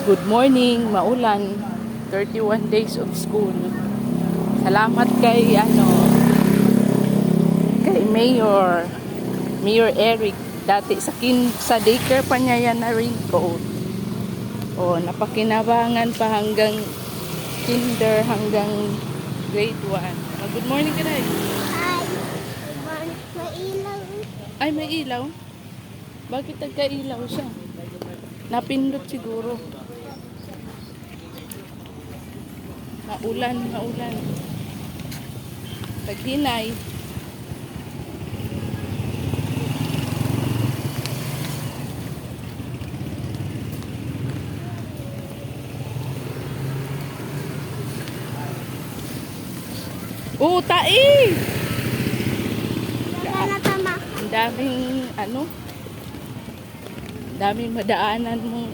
Good morning, maulan. 31 days of school. Salamat kay Mayor Eric. Dati sa daycare pa niya yan na raincoat. O, napakinabangan pa hanggang kinder, hanggang grade 1. Good morning ka na. Ay, may ilaw. Ay, may ilaw? Bakit nagka-ilaw siya? Napindot siguro. Maulan. Taghinay. Oh, tai! Wala na tama. Ang daming daming madaanan mong